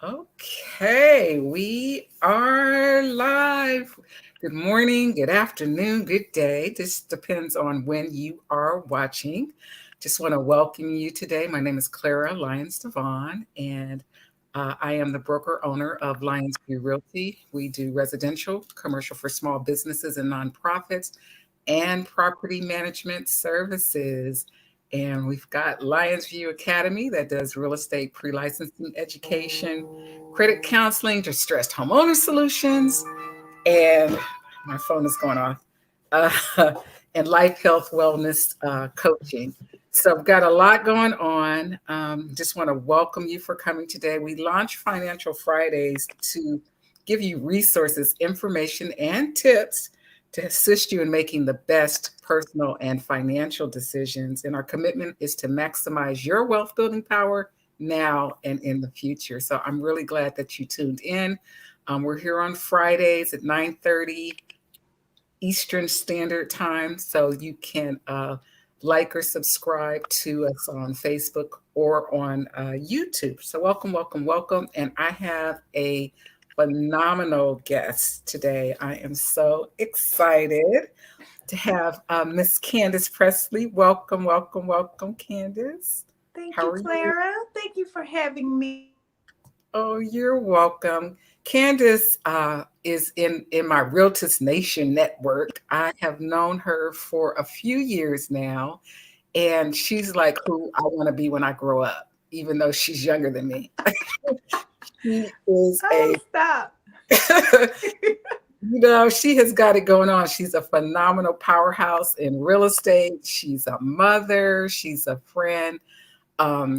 Okay, we are live. Good morning, good afternoon, good day. This depends on when you are watching. Just want to welcome you today. My name is Clara Lyons-DeVaughn, and I am the broker owner of Lyonsview Realty. We do residential, commercial for small businesses and nonprofits, and property management services. And we've got Lyonsview Academy that does real estate pre-licensing education, credit counseling, distressed homeowner solutions, and my phone is going off, uh, and life, health, wellness coaching. So I've got a lot going on. Just want to welcome you for coming today. We launched Financial Fridays to give you resources, information, and tips to assist you in making the best personal and financial decisions. And our commitment is to maximize your wealth building power now and in the future. So I'm really glad that you tuned in. We're here on Fridays at 9:30 Eastern Standard Time, so you can like or subscribe to us on Facebook or on YouTube. So welcome, welcome, welcome. And I have a phenomenal guest today. I am so excited to have Miss Candis Pressley. Welcome, welcome, welcome, Candis. Thank How you, are you? Clara. Thank you for having me. Oh, you're welcome. Candace is in my Realtors Nation network. I have known her for a few years now, and she's like who I want to be when I grow up, even though she's younger than me. She is Oh, a, stop. she has got it going on. She's a phenomenal powerhouse in real estate. She's a mother. She's a friend.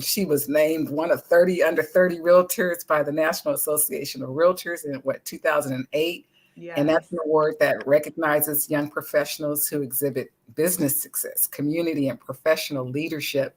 She was named one of 30 under 30 realtors by the National Association of Realtors in 2008. And Yes. that's an award that recognizes young professionals who exhibit business success, community, and professional leadership,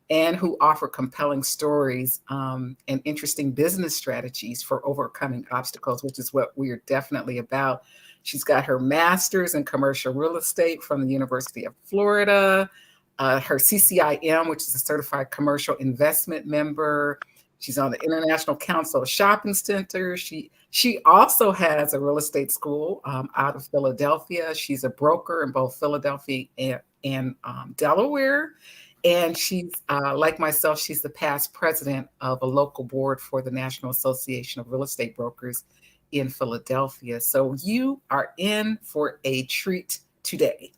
and who offer compelling stories and interesting business strategies for overcoming obstacles, which is what we are definitely about. She's got her master's in commercial real estate from the University of Florida, her CCIM, which is a certified commercial investment member. She's on the International Council of Shopping Centers. She also has a real estate school out of Philadelphia. She's a broker in both Philadelphia and Delaware. And she's, like myself, she's the past president of a local board for the National Association of Real Estate Brokers in Philadelphia. So you are in for a treat today.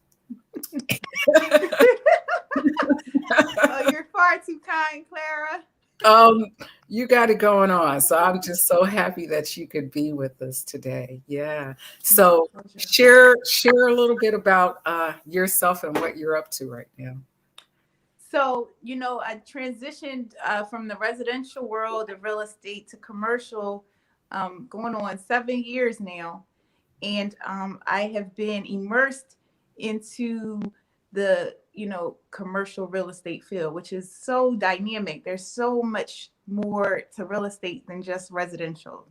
Oh, you're far too kind, Clara. um, you got it going on. So I'm just so happy that you could be with us today. Yeah. My So pleasure. share a little bit about yourself and what you're up to right now. So, I transitioned from the residential world of real estate to commercial, going on 7 years now. And I have been immersed into the commercial real estate field, which is so dynamic. There's so much more to real estate than just residential.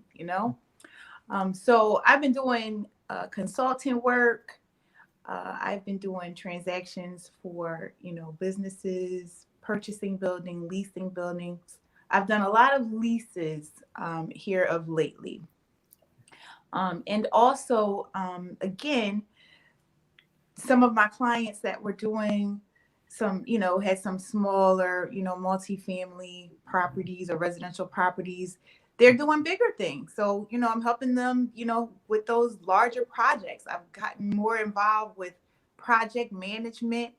So I've been doing consulting work. I've been doing transactions for businesses, purchasing building, leasing buildings. I've done a lot of leases here of lately. And also, again, some of my clients that were doing had some smaller, multifamily properties or residential properties. They're doing bigger things. So, I'm helping them, with those larger projects. I've gotten more involved with project management,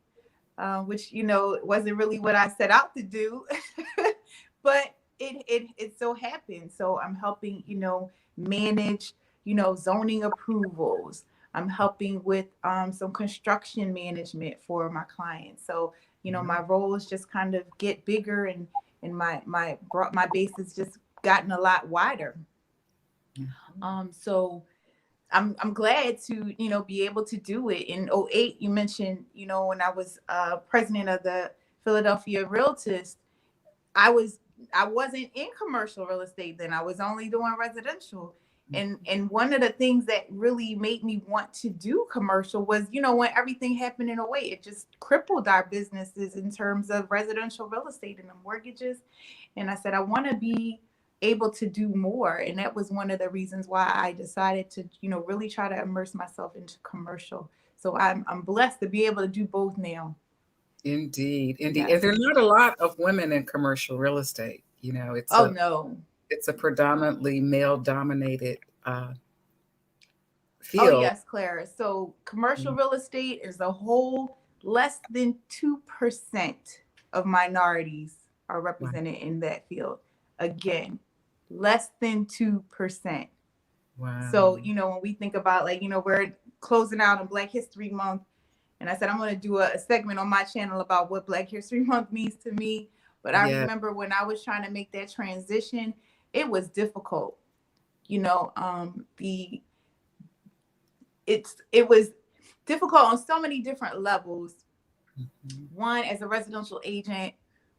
which, wasn't really what I set out to do, but it so happened. So I'm helping, manage, zoning approvals. I'm helping with some construction management for my clients. So, my roles just kind of get bigger, and my base has just gotten a lot wider. So I'm glad to, be able to do it. In '08, you mentioned, when I was president of the Philadelphia Realtors, I was I wasn't in commercial real estate then. I was only doing residential. And one of the things that really made me want to do commercial was, when everything happened in '08, it just crippled our businesses in terms of residential real estate and the mortgages. And I said, I want to be able to do more. And that was one of the reasons why I decided to, really try to immerse myself into commercial. So I'm blessed to be able to do both now. Indeed, indeed. Yes. And there are not a lot of women in commercial real estate. It's Oh a no. it's a predominantly male dominated Oh field. yes, Clara. So commercial real estate is a whole less than 2% of minorities are Wow. represented in that field. Again, less than 2%. So, Wow. when we think about like, we're closing out on Black History Month, and I said I'm going to do a segment on my channel about what Black History Month means to me. But I Yeah. remember when I was trying to make that transition, it was difficult. You know, the it was difficult on so many different levels. Mhm. One, as a residential agent,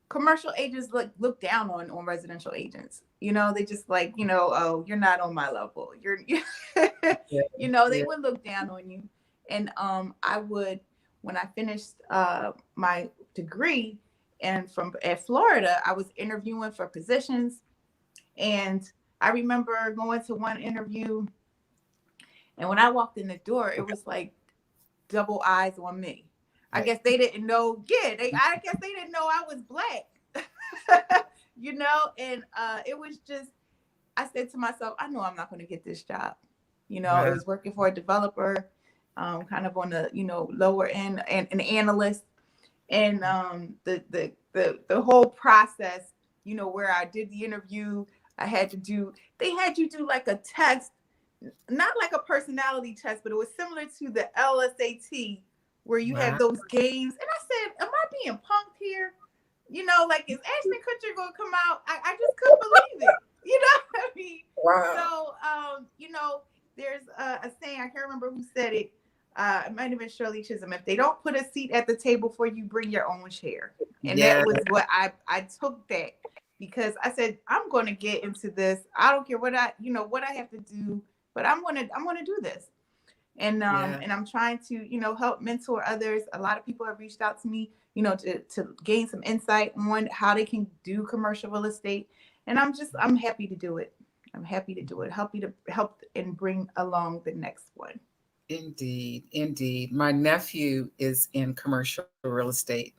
commercial agents look down on residential agents. They just like, oh, you're not on my level. You're Yeah. they Yeah. would look down on you. And I would, when I finished my degree and from at Florida, I was interviewing for positions. And I remember going to one interview, and when I walked in the door, it was like double eyes on me. I Right. guess they didn't know. Yeah, I guess they didn't know I was Black. And it was just, I said to myself, I know I'm not going to get this job. It Wow. was working for a developer, kind of on the lower end, and an analyst, and the whole process. Where I did the interview, they had you do like a test, not like a personality test, but it was similar to the LSAT, where you have Wow. those games. And I said, am I being punked here? Like, is Ashton Kutcher going to come out? I just couldn't believe it. You know what I mean? Wow. So, there's a saying, I can't remember who said it. It might have been Shirley Chisholm. If they don't put a seat at the table for you, bring your own chair. And that Yeah. was what I took that, because I said, I'm going to get into this. I don't care what I have to do, but I'm going to do this. And Yeah. I'm trying to, help mentor others. A lot of people have reached out to me, to gain some insight on how they can do commercial real estate. And I'm happy to do it. I'm happy to do it. Help and bring along the next one. Indeed. Indeed. My nephew is in commercial real estate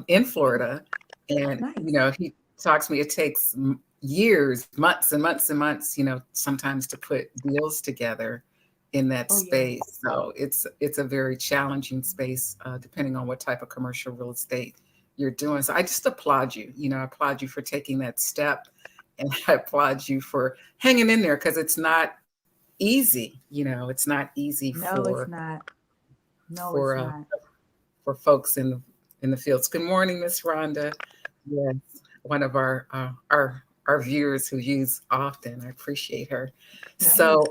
in Florida. And, Nice. he talks to me, it takes years, months and months and months, sometimes to put deals together in that Oh yeah. space. So it's a very challenging space, depending on what type of commercial real estate you're doing. So I just applaud you. I applaud you for taking that step, and I applaud you for hanging in there, because it's not easy. It's not easy No, it's not. No, it's for not. for folks in the fields. Good morning, Miss Rhonda. Yes, one of our viewers who use often. I appreciate her. Nice. So,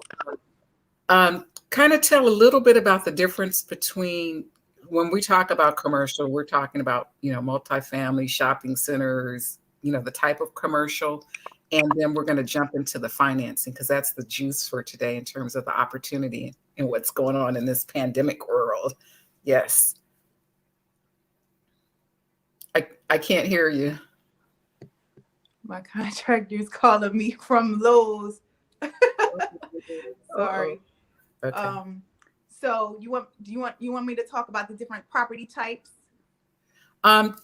kind of tell a little bit about the difference between, when we talk about commercial, we're talking about, multifamily shopping centers, the type of commercial. And then we're going to jump into the financing, because that's the juice for today in terms of the opportunity and what's going on in this pandemic world. Yes. I can't hear you. My contractor's calling me from Lowe's. Uh-oh. Sorry. Okay. So you want me to talk about the different property types?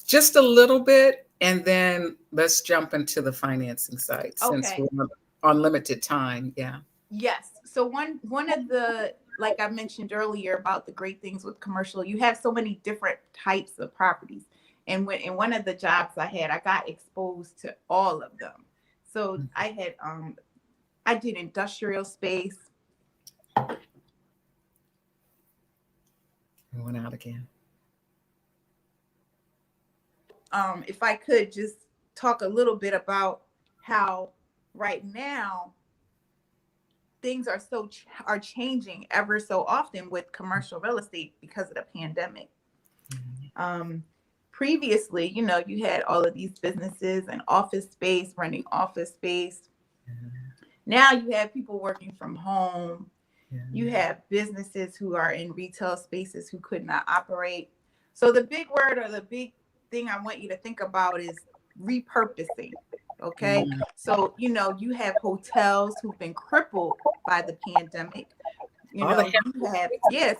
Just a little bit, and then let's jump into the financing side, since Okay. we're on limited time. Yeah. Yes. So one of the, like I mentioned earlier about the great things with commercial, you have so many different types of properties. And when in one of the jobs I had, I got exposed to all of them. So I did industrial space. We went out again. If I could just talk a little bit about how right now things are changing ever so often with commercial real estate because of the pandemic. Previously, you had all of these businesses and office space, renting office space. Now you have people working from home. You have businesses who are in retail spaces who could not operate. So the big word, or the big thing I want you to think about, is repurposing. Okay. So, you have hotels who've been crippled by the pandemic. All the You have,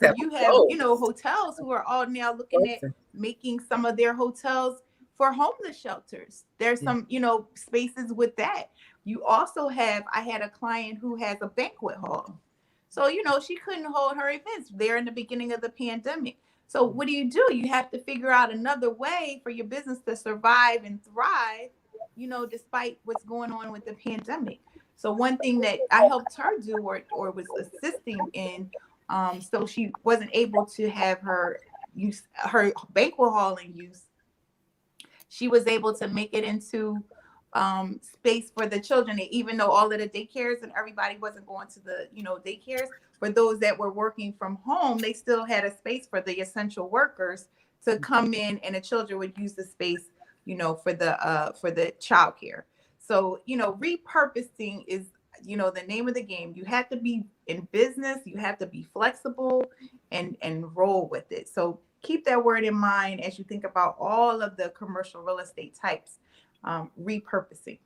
so have you have, closed. hotels who are all now looking at making some of their hotels for homeless shelters. There's some, spaces with that. You also have, I had a client who has a banquet hall. So, she couldn't hold her events there in the beginning of the pandemic. So what do? You have to figure out another way for your business to survive and thrive, despite what's going on with the pandemic. So one thing that I helped her do or was assisting in, so she wasn't able to have her banquet hall in use. She was able to make it into space for the children, even though all of the daycares and everybody wasn't going to the daycares. For those that were working from home, they still had a space for the essential workers to come in, and the children would use the space for the childcare. So repurposing is the name of the game. You have to be in business, you have to be flexible and roll with it. So keep that word in mind as you think about all of the commercial real estate types. Repurposing.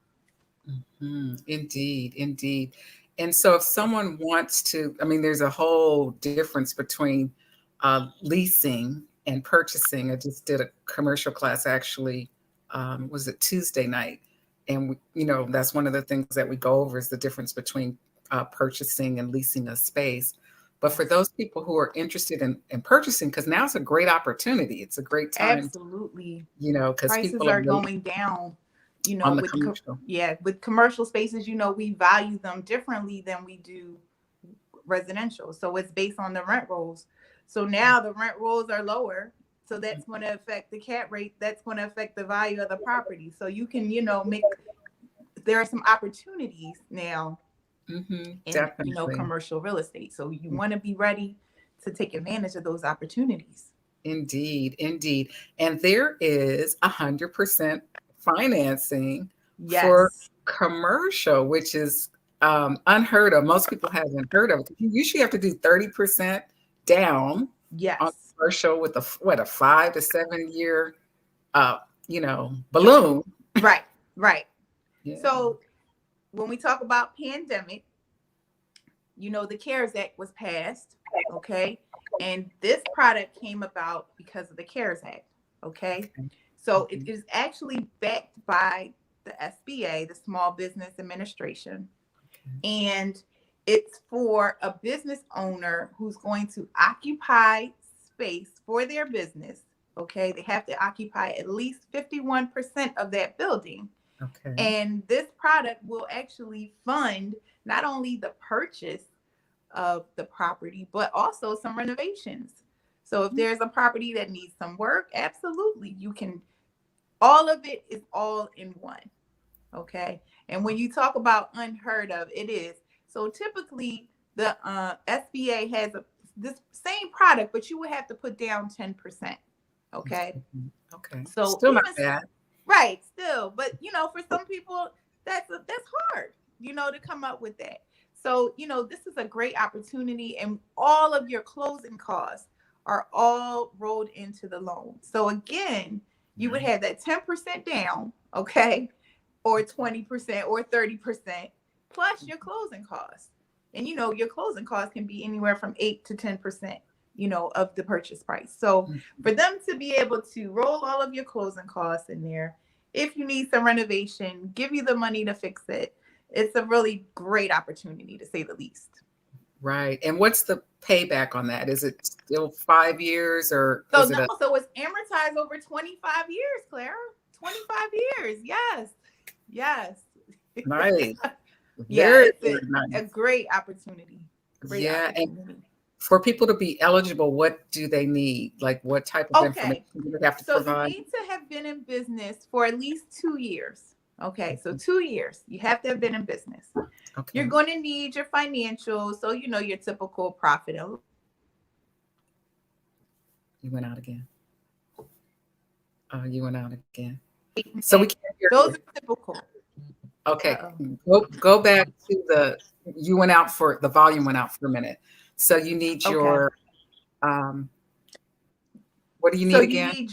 Indeed. And so if someone wants to, there's a whole difference between leasing and purchasing. I just did a commercial class actually, was it Tuesday night? And that's one of the things that we go over is the difference between purchasing and leasing a space. But for those people who are interested in purchasing, because now it's a great opportunity. It's a great time. Absolutely. Because prices people are going down. On the commercial. With commercial spaces, we value them differently than we do residential. So it's based on the rent rolls. So now the rent rolls are lower. So that's going to affect the cap rate. That's going to affect the value of the property. So you can, there are some opportunities now in, definitely. commercial real estate. So you want to be ready to take advantage of those opportunities. Indeed. And there is 100% financing for commercial, which is unheard of. Most people haven't heard of it. You usually have to do 30% down on commercial with a 5 to 7 year balloon. Right. Yeah. So when we talk about pandemic, the CARES Act was passed, okay? And this product came about because of the CARES Act, okay? So it is actually backed by the SBA, the Small Business Administration. And it's for a business owner who's going to occupy space for their business, okay? They have to occupy at least 51% of that building. Okay. And this product will actually fund not only the purchase of the property, but also some renovations. So if there's a property that needs some work, absolutely, you can. All of it is all in one. Okay. And when you talk about unheard of, it is. So typically the SBA has this same product, but you would have to put down 10%. Okay. Okay. So still not bad. Right. Still, but for some people that's hard, to come up with that. So, this is a great opportunity, and all of your closing costs are all rolled into the loan. So again, you would have that 10% down, okay, or 20% or 30% plus your closing costs. And your closing costs can be anywhere from 8 to 10%, of the purchase price. So for them to be able to roll all of your closing costs in there, if you need some renovation, give you the money to fix it, it's a really great opportunity, to say the least. Right. And what's the payback on that? Is it still 5 years or? So it's amortized over 25 years, Clara. 25 years. Yes. Nice. It's a great opportunity. And for people to be eligible, what do they need? Like what type of information do they have to provide? You need to have been in business for at least 2 years. Okay, so 2 years, you have to have been in business. Okay. You're going to need your financials, so your typical profit. You went out again. So we can't hear those are typical. Okay, go back to you went out for the volume went out for a minute. So you need your what do you need again?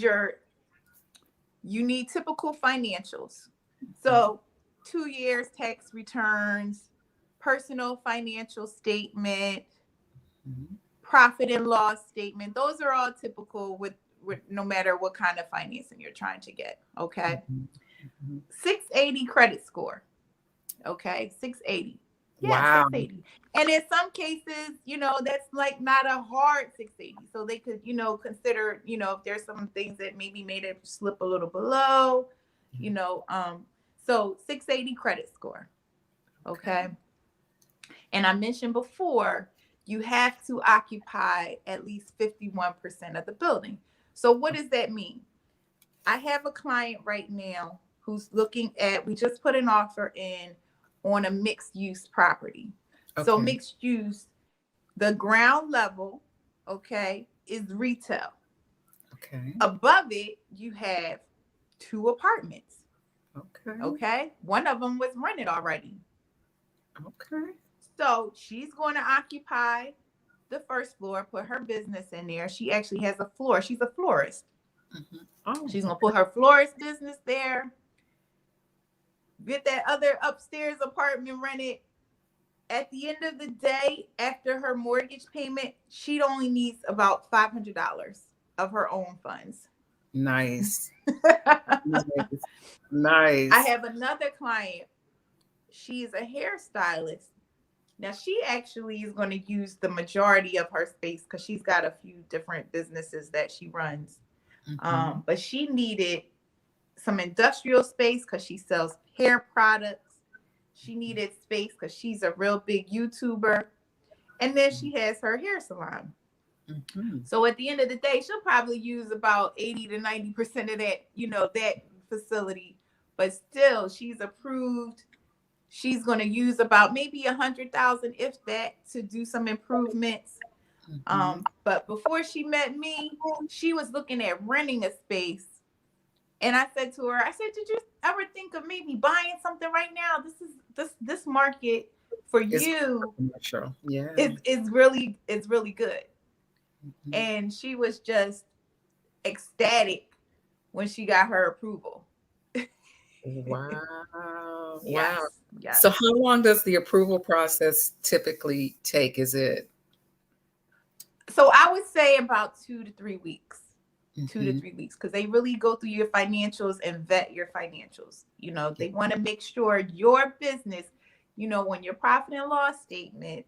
You need typical financials. So 2 years tax returns, personal financial statement, profit and loss statement. Those are all typical with no matter what kind of financing you're trying to get. Okay. 680 credit score. Okay. 680. Yeah, Wow. 680. And in some cases, that's like not a hard 680. So they could, consider, if there's some things that maybe made it slip a little below, so 680 credit score. Okay. And I mentioned before, you have to occupy at least 51% of the building. So what does that mean? I have a client right now who's looking at, we just put an offer in on a mixed use property. Okay. So mixed use, the ground level, okay, is retail. Okay. Above it, you have 2 apartments. Okay. Okay. One of them was rented already. Okay. So she's going to occupy the first floor, put her business in there. She actually has a floor. She's a florist. Mm-hmm. Oh, she's going to put her florist business there. Get that other upstairs apartment rented. At the end of the day, after her mortgage payment, she only needs about $500 of her own funds. Nice. Nice. I have another client. She's a hairstylist. Now, she actually is going to use the majority of her space because she's got a few different businesses that she runs. Mm-hmm. But she needed some industrial space because she sells hair products. She needed space because she's a real big YouTuber. And then she has her hair salon. Mm-hmm. So at the end of the day, she'll probably use about 80 to 90% of that, that facility. But still, she's approved. She's going to use about maybe 100,000, if that, to do some improvements. Mm-hmm. But before she met me, she was looking at renting a space. And I said to her, did you ever think of maybe buying something right now? This market for you is really good. Mm-hmm. And she was just ecstatic when she got her approval. Wow. Yes, wow. Yes. So how long does the approval process typically take? So I would say about 2 to 3 weeks. Mm-hmm. 2 to 3 weeks, because they really go through your financials and vet your financials. They want to make sure your business, when your profit and loss statement,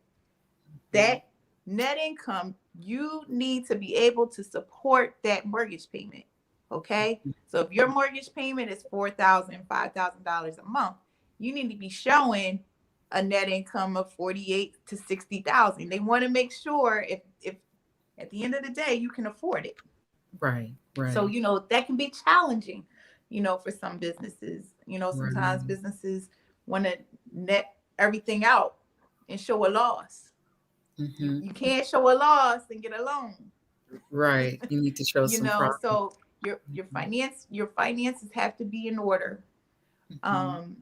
that net income, you need to be able to support that mortgage payment. Okay. So if your mortgage payment is $4,000, $5,000 a month, you need to be showing a net income of $48,000 to $60,000. They want to make sure if at the end of the day, you can afford it. Right. So, that can be challenging, for some businesses. Sometimes businesses want to net everything out and show a loss. Mm-hmm. You can't show a loss and get a loan. Right. You need to show some profit. So your finances have to be in order. Mm-hmm.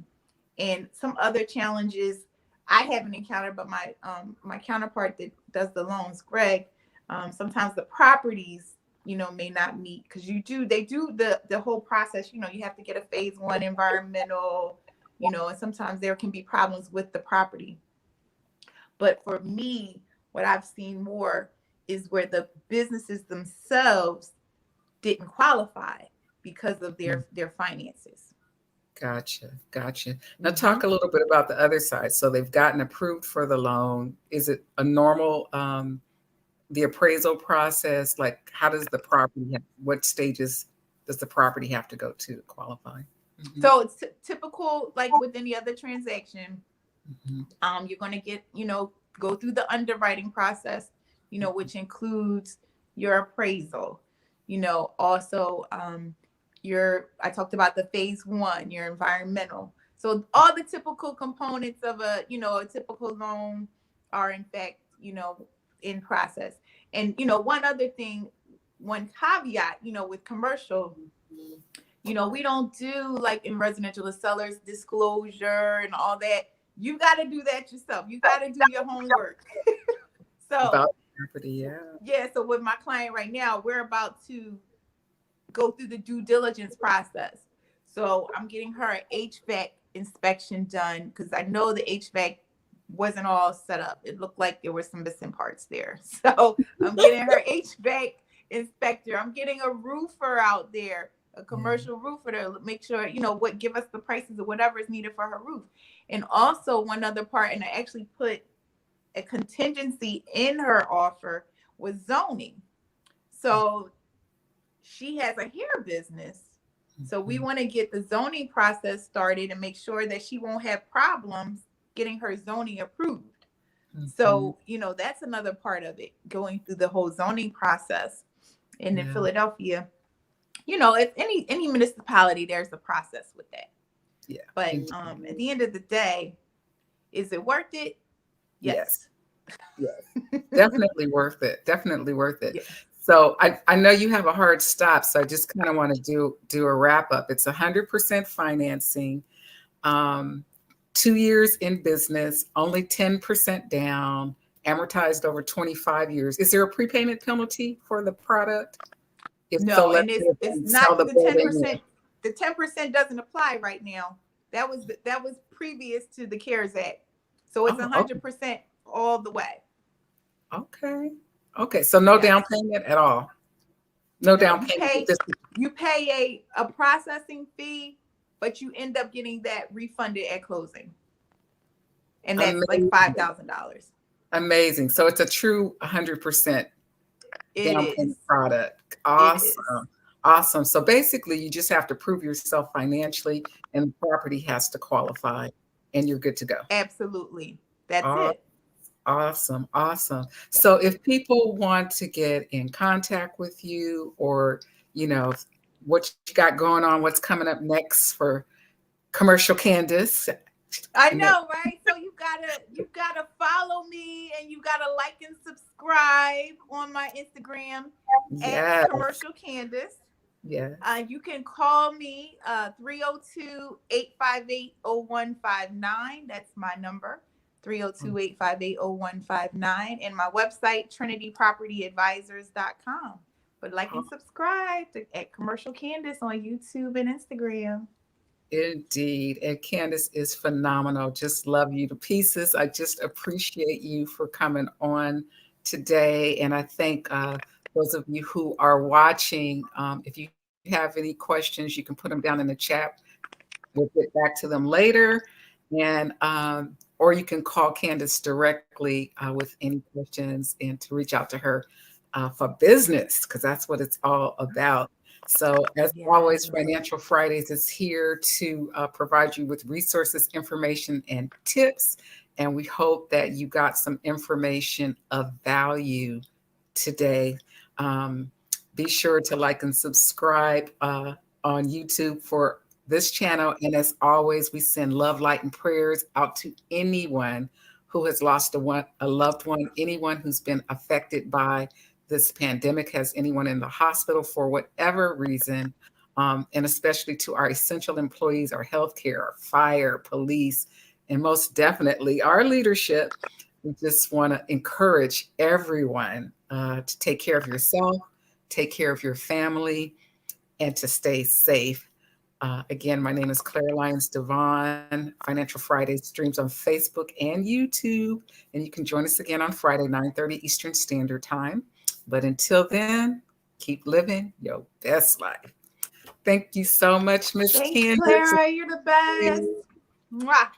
And some other challenges I haven't encountered, but my counterpart that does the loans, Greg, sometimes the properties, may not meet, because they do the whole process. You have to get a phase 1 environmental, and sometimes there can be problems with the property. But for me, what I've seen more is where the businesses themselves didn't qualify because of their finances. Gotcha. Now talk a little bit about the other side. So they've gotten approved for the loan. Is it a normal, the appraisal process? Like, how does the property, what stages does the property have to go to qualify? Mm-hmm. So it's typical, like with any other transaction. Mm-hmm. You're going to get, go through the underwriting process, which includes your appraisal, also, I talked about the phase 1, your environmental. So all the typical components of a typical loan are in fact, in process. And, one other thing, one caveat, with commercial, we don't do like in residential, the seller's disclosure and all that. You got to do that yourself. You got to do your homework. So about property, yeah. So with my client right now, we're about to go through the due diligence process. So I'm getting her an HVAC inspection done, because I know the HVAC wasn't all set up. It looked like there were some missing parts there. So I'm getting her HVAC inspector. I'm getting a roofer out there, a commercial roofer, to make sure, give us the prices of whatever is needed for her roof. And also one other part, and I actually put a contingency in her offer, was zoning. So she has a hair business. So we want to get the zoning process started and make sure that she won't have problems getting her zoning approved. So, that's another part of it, going through the whole zoning process. And in Philadelphia, if any municipality, there's a process with that. Yeah. But at the end of the day, is it worth it? Yes. Definitely worth it. Definitely worth it. Yes. So I know you have a hard stop, so I just kind of want to do a wrap up. It's 100% financing, 2 years in business, only 10% down, amortized over 25 years. Is there a prepayment penalty for the product? No, and it's not the 10%. The 10% doesn't apply right now. That was previous to the CARES Act. So it's 100% all the way. Okay. So no down payment at all. No down payment. You pay a processing fee, but you end up getting that refunded at closing. And that's like $5,000. Amazing. So it's a true 100% down payment product. Awesome. So basically you just have to prove yourself financially and the property has to qualify and you're good to go. Absolutely. That's it. Awesome. So if people want to get in contact with you, or, what you got going on, what's coming up next for Commercial Candis. I know, right? So you gotta follow me, and you gotta like and subscribe on my Instagram at Commercial Candis. Yeah. You can call me 302-858-0159. That's my number. 302-858-0159, and my website, trinitypropertyadvisors.com. But like and subscribe at Commercial Candis on YouTube and Instagram. Indeed. And Candis is phenomenal. Just love you to pieces. I just appreciate you for coming on today. And I thank those of you who are watching. If you have any questions, you can put them down in the chat. We'll get back to them later. And or you can call Candis directly with any questions, and to reach out to her for business, because that's what it's all about. So as always, Financial Fridays is here to provide you with resources, information, and tips. And we hope that you got some information of value today. Be sure to like and subscribe on YouTube for this channel. And as always, we send love, light, and prayers out to anyone who has lost a loved one, anyone who's been affected by this pandemic, has anyone in the hospital for whatever reason, and especially to our essential employees, our healthcare, our fire, police, and most definitely our leadership. We just want to encourage everyone to take care of yourself, take care of your family, and to stay safe. Again, my name is Clara Lyons-DeVaughn. Financial Fridays streams on Facebook and YouTube, and you can join us again on Friday, 9:30 Eastern Standard Time. But until then, keep living your best life. Thank you so much, Miss Candis. Clara, you're the best. Mwah.